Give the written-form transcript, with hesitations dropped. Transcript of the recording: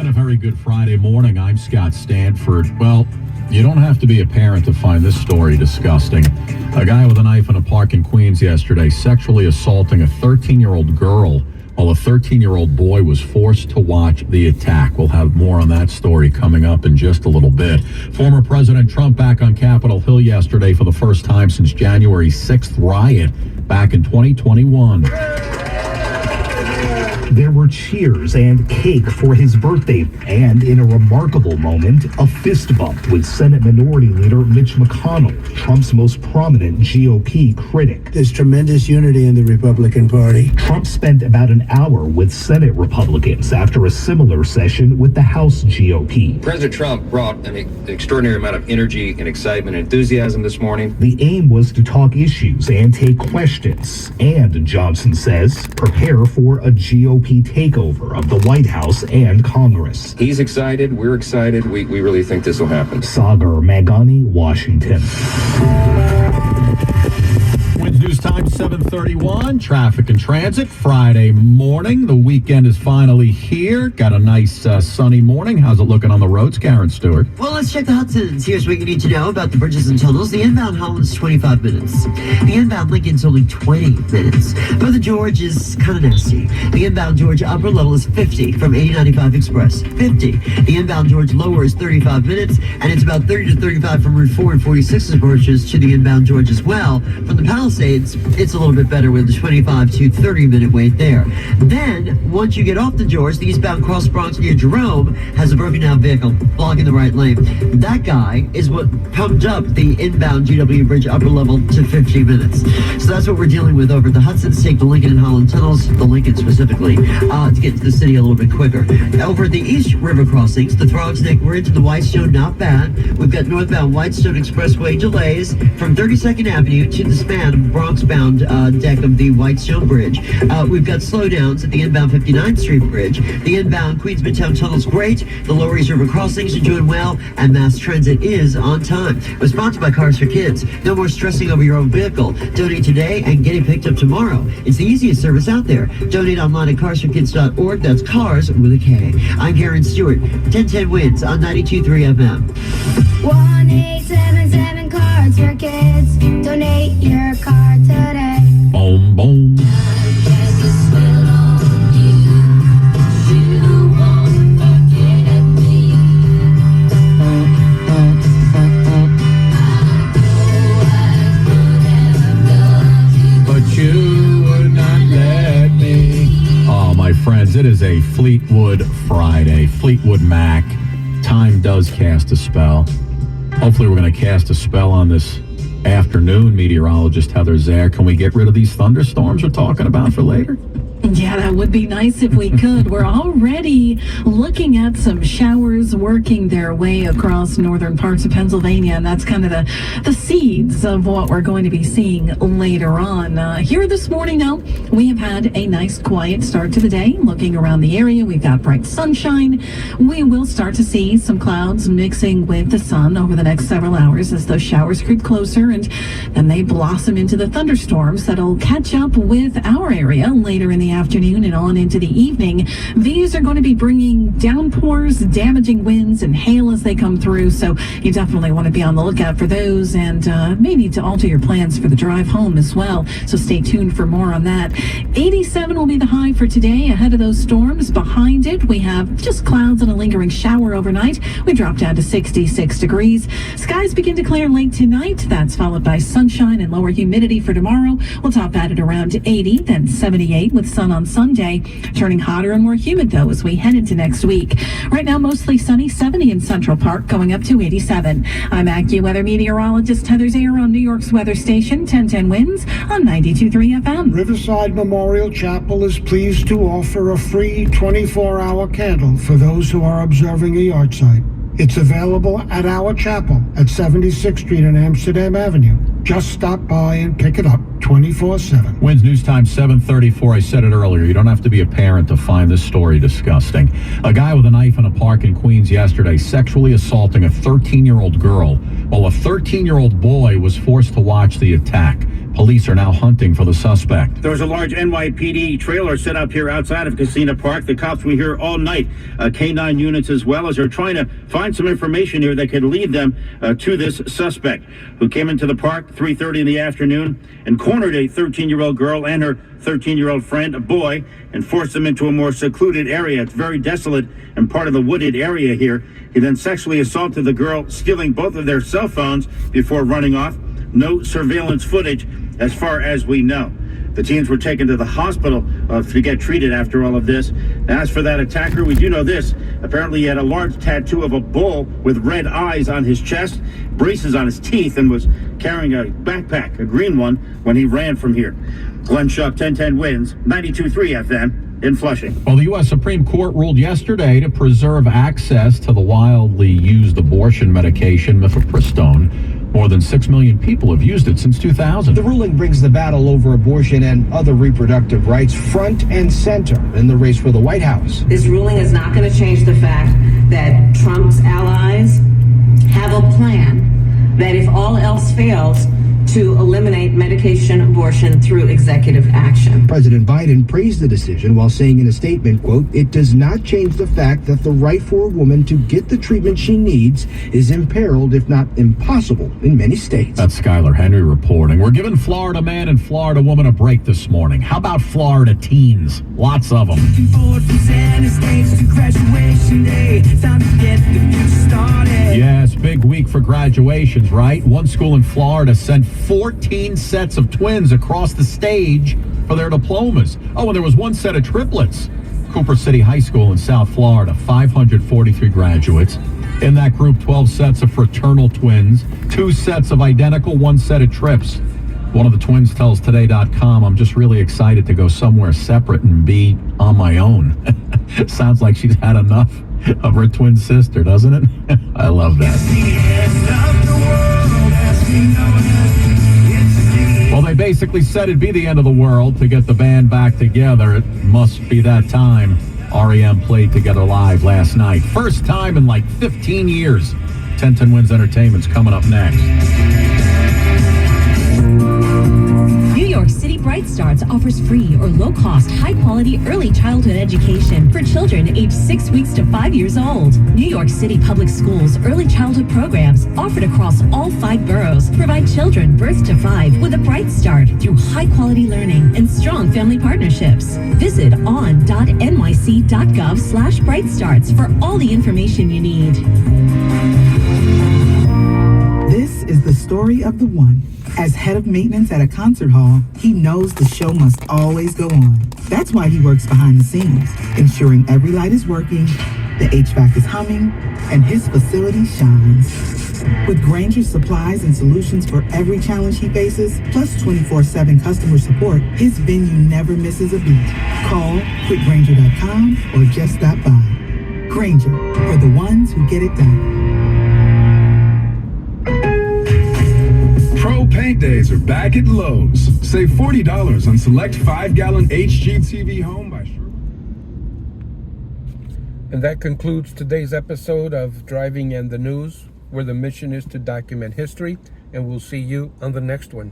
And a very good Friday morning. I'm Scott Stanford. Well, you don't have to be a parent to find this story disgusting. A guy with a knife in a park in Queens yesterday sexually assaulting a 13-year-old girl while a 13-year-old boy was forced to watch the attack. We'll have more on that story coming up in just a little bit. Former President Trump back on Capitol Hill yesterday for the first time since January 6th riot back in 2021. There were cheers and cake for his birthday, and in a remarkable moment, a fist bump with Senate Minority Leader Mitch McConnell, Trump's most prominent GOP critic. There's tremendous unity in the Republican Party. Trump spent about an hour with Senate Republicans after a similar session with the House GOP. President Trump brought an extraordinary amount of energy and excitement and enthusiasm this morning. The aim was to talk issues and take questions, and Johnson says, prepare for a GOP takeover of the White House and Congress. He's excited. We're excited. We really think this will happen. Sagar Magani, Washington. News time 7:31. Traffic and transit Friday morning. The weekend is finally here. Got a nice sunny morning. How's it looking on the roads, Karen Stewart? Well, let's check the Hudsons. Here's what you need to know about the bridges and tunnels. The inbound Holland's 25 minutes. The inbound Lincoln's only 20 minutes. But the George is kind of nasty. The inbound George upper level is 50 from 8095 Express. 50. The inbound George lower is 35 minutes, and it's about 30 to 35 from Route 4 and 46 approaches to the inbound George as well. From the Palisades, it's a little bit better with the 25 to 30 minute wait there. Then, once you get off the George, the eastbound Cross Bronx near Jerome has a broken down vehicle blocking the right lane. That guy is what pumped up the inbound GW Bridge upper level to 50 minutes. So that's what we're dealing with over at the Hudson's. Take the Lincoln and Holland tunnels, the Lincoln specifically, to get to the city a little bit quicker. Over at the East River crossings, the Throgs Neck Bridge and the Whitestone, not bad. We've got northbound Whitestone Expressway delays from 32nd Avenue to the span of Bronx-bound deck of the Whitestone Bridge. We've got slowdowns at the inbound 59th Street Bridge. The inbound Queens Midtown Tunnel's great. The Lower East River crossings are doing well, and mass transit is on time. We're sponsored by Cars for Kids. No more stressing over your own vehicle. Donate today and get it picked up tomorrow. It's the easiest service out there. Donate online at carsforkids.org. That's cars with a K. I'm Karen Stewart. 1010 wins on 92.3 FM. 1877 Cards for Kids. Donate your card today. Boom, boom. But you would not let me. Oh, my friends, it is a Fleetwood Friday. Fleetwood Mac. Time does cast a spell. Hopefully we're going to cast a spell on this afternoon, meteorologist Heather Zare. Can we get rid of these thunderstorms we're talking about for later? Yeah, that would be nice if we could. We're already looking at some showers working their way across northern parts of Pennsylvania, and that's kind of the seeds of what we're going to be seeing later on. Here this morning, though, we have had a nice quiet start to the day. Looking around the area, we've got bright sunshine. We will start to see some clouds mixing with the sun over the next several hours as those showers creep closer, and then they blossom into the thunderstorms that'll catch up with our area later in the afternoon and on into the evening. These are going to be bringing downpours, damaging winds, and hail as they come through, so you definitely want to be on the lookout for those, and may need to alter your plans for the drive home as well, so stay tuned for more on that. 87 will be the high for today ahead of those storms. Behind it, we have just clouds and a lingering shower overnight. We drop down to 66 degrees. Skies begin to clear late tonight. That's followed by sunshine and lower humidity for tomorrow. We'll top out at around 80, then 78 with sun on Sunday, turning hotter and more humid though as we head into next week. Right now mostly sunny, 70 in Central Park, going up to 87. I'm AccuWeather meteorologist Heather Zare on New York's weather station 1010 Winds on 92.3 FM. Riverside Memorial Chapel is pleased to offer a free 24-hour candle for those who are observing a yard site. It's available at our chapel at 76th Street and Amsterdam Avenue. Just stop by and pick it up 24/7. Wins News Time 7:34. I said it earlier. You don't have to be a parent to find this story disgusting. A guy with a knife in a park in Queens yesterday sexually assaulting a 13-year-old girl while a 13-year-old boy was forced to watch the attack. Police are now hunting for the suspect. There was a large NYPD trailer set up here outside of Casino Park. The cops were here all night, K-9 units as well, as they're trying to find some information here that could lead them to this suspect who came into the park 3:30 in the afternoon and cornered a 13-year-old girl and her 13-year-old friend, a boy, and forced them into a more secluded area. It's very desolate and part of the wooded area here. He then sexually assaulted the girl, stealing both of their cell phones before running off. No surveillance footage as far as we know. The teens were taken to the hospital to get treated after all of this. As for that attacker, we do know this. Apparently he had a large tattoo of a bull with red eyes on his chest, braces on his teeth, and was carrying a backpack, a green one, when he ran from here. Glenn Shuck, 1010 Wins, 92.3 FM in Flushing. Well, the U.S. Supreme Court ruled yesterday to preserve access to the widely used abortion medication mifepristone. More than 6 million people have used it since 2000. The ruling brings the battle over abortion and other reproductive rights front and center in the race for the White House. This ruling is not going to change the fact that Trump's allies have a plan that if all else fails, to eliminate medication abortion through executive action. President Biden praised the decision while saying in a statement, quote, "It does not change the fact that the right for a woman to get the treatment she needs is imperiled, if not impossible, in many states." That's Skylar Henry reporting. We're giving Florida man and Florida woman a break this morning. How about Florida teens? Lots of them. Yes, big week for graduations, right? One school in Florida sent 14 sets of twins across the stage for their diplomas. Oh, and there was one set of triplets. Cooper City High School in South Florida, 543 graduates. In that group, 12 sets of fraternal twins, 2 sets of identical, 1 set of trips. One of the twins tells Today.com, "I'm just really excited to go somewhere separate and be on my own." Sounds like she's had enough of her twin sister, doesn't it? I love that. Well, they basically said it'd be the end of the world to get the band back together. It must be that time. REM played together live last night. First time in like 15 years. 1010 Wins Entertainment's coming up next. New York City Bright Starts offers free or low-cost, high-quality early childhood education for children aged 6 weeks to 5 years old. New York City Public Schools early childhood programs offered across all 5 boroughs provide children birth to 5 with a bright start through high-quality learning and strong family partnerships. Visit on.nyc.gov/brightstarts for all the information you need. This is the story of the one. As head of maintenance at a concert hall, he knows the show must always go on. That's why he works behind the scenes, ensuring every light is working, the HVAC is humming, and his facility shines. With Granger's supplies and solutions for every challenge he faces, plus 24/7 customer support, his venue never misses a beat. Call quickgranger.com or just stop by. Granger, for the ones who get it done. Pro Paint Days are back at Lowe's. Save $40 on select 5-gallon HGTV home by Sherwin. And that concludes today's episode of Driving and the News, where the mission is to document history, and we'll see you on the next one.